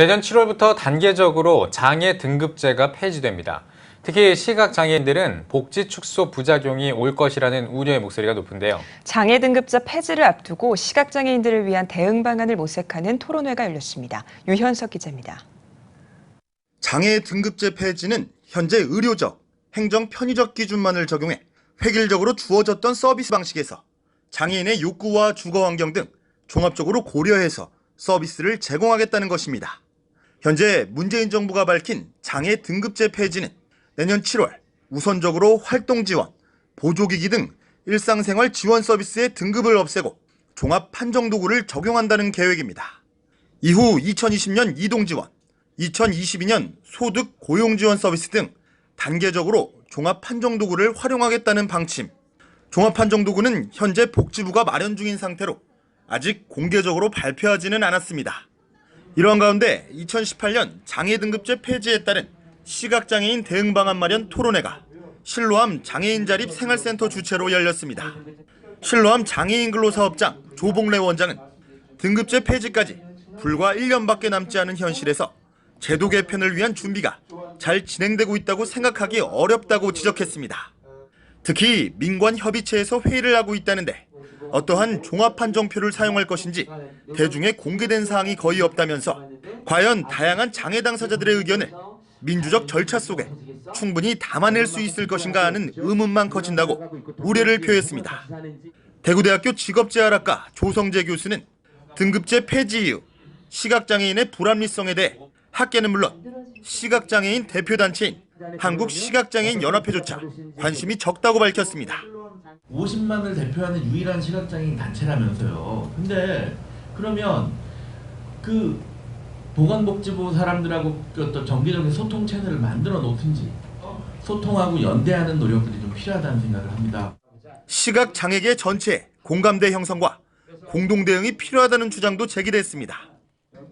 내년 7월부터 단계적으로 장애 등급제가 폐지됩니다. 특히 시각장애인들은 복지 축소 부작용이 올 것이라는 우려의 목소리가 높은데요. 장애 등급제 폐지를 앞두고 시각장애인들을 위한 대응 방안을 모색하는 토론회가 열렸습니다. 유현석 기자입니다. 장애 등급제 폐지는 현재 의료적, 행정 편의적 기준만을 적용해 획일적으로 주어졌던 서비스 방식에서 장애인의 욕구와 주거 환경 등 종합적으로 고려해서 서비스를 제공하겠다는 것입니다. 현재 문재인 정부가 밝힌 장애 등급제 폐지는 내년 7월 우선적으로 활동 지원, 보조기기 등 일상생활 지원 서비스의 등급을 없애고 종합 판정 도구를 적용한다는 계획입니다. 이후 2020년 이동 지원, 2022년 소득 고용 지원 서비스 등 단계적으로 종합 판정 도구를 활용하겠다는 방침. 종합 판정 도구는 현재 복지부가 마련 중인 상태로 아직 공개적으로 발표하지는 않았습니다. 이러한 가운데 2018년 장애 등급제 폐지에 따른 시각장애인 대응 방안 마련 토론회가 실로암 장애인 자립 생활센터 주최로 열렸습니다. 실로암 장애인 근로사업장 조봉래 원장은 등급제 폐지까지 불과 1년밖에 남지 않은 현실에서 제도 개편을 위한 준비가 잘 진행되고 있다고 생각하기 어렵다고 지적했습니다. 특히 민관협의체에서 회의를 하고 있다는데 어떠한 종합판정표를 사용할 것인지 대중에 공개된 사항이 거의 없다면서 과연 다양한 장애 당사자들의 의견을 민주적 절차 속에 충분히 담아낼 수 있을 것인가 하는 의문만 커진다고 우려를 표했습니다. 대구대학교 직업재활학과 조성재 교수는 등급제 폐지 이후 시각장애인의 불합리성에 대해 학계는 물론 시각장애인 대표단체인 한국시각장애인연합회조차 관심이 적다고 밝혔습니다. 50만을 대표하는 유일한 시각장애인 단체라면서요. 근데 그러면 그 보건복지부 사람들하고 어떤 정기적인 소통 채널을 만들어 놓든지 소통하고 연대하는 노력들이 좀 필요하다는 생각을 합니다. 시각장애계 전체의 공감대 형성과 공동 대응이 필요하다는 주장도 제기됐습니다.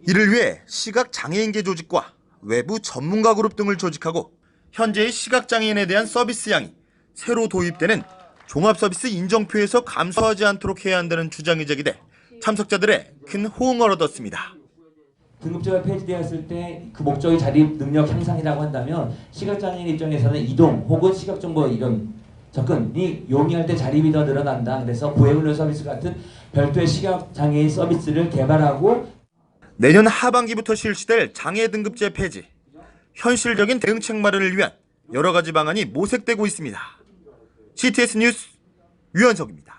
이를 위해 시각장애인계 조직과 외부 전문가 그룹 등을 조직하고 현재의 시각장애인에 대한 서비스량이 새로 도입되는 종합서비스 인정표에서 감소하지 않도록 해야 한다는 주장이 제기돼 참석자들의 큰 호응을 얻었습니다. 등급제가 폐지되었을 때 그 목적이 자립 능력 향상이라고 한다면 시각장애인 입장에서는 이동 혹은 시각정보 이런 접근이 용이할 때 자립이 더 늘어난다. 그래서 보행훈련 서비스 같은 별도의 시각장애인 서비스를 개발하고 내년 하반기부터 실시될 장애 등급제 폐지, 현실적인 대응책 마련을 위한 여러 가지 방안이 모색되고 있습니다. CTS 뉴스 유현석입니다.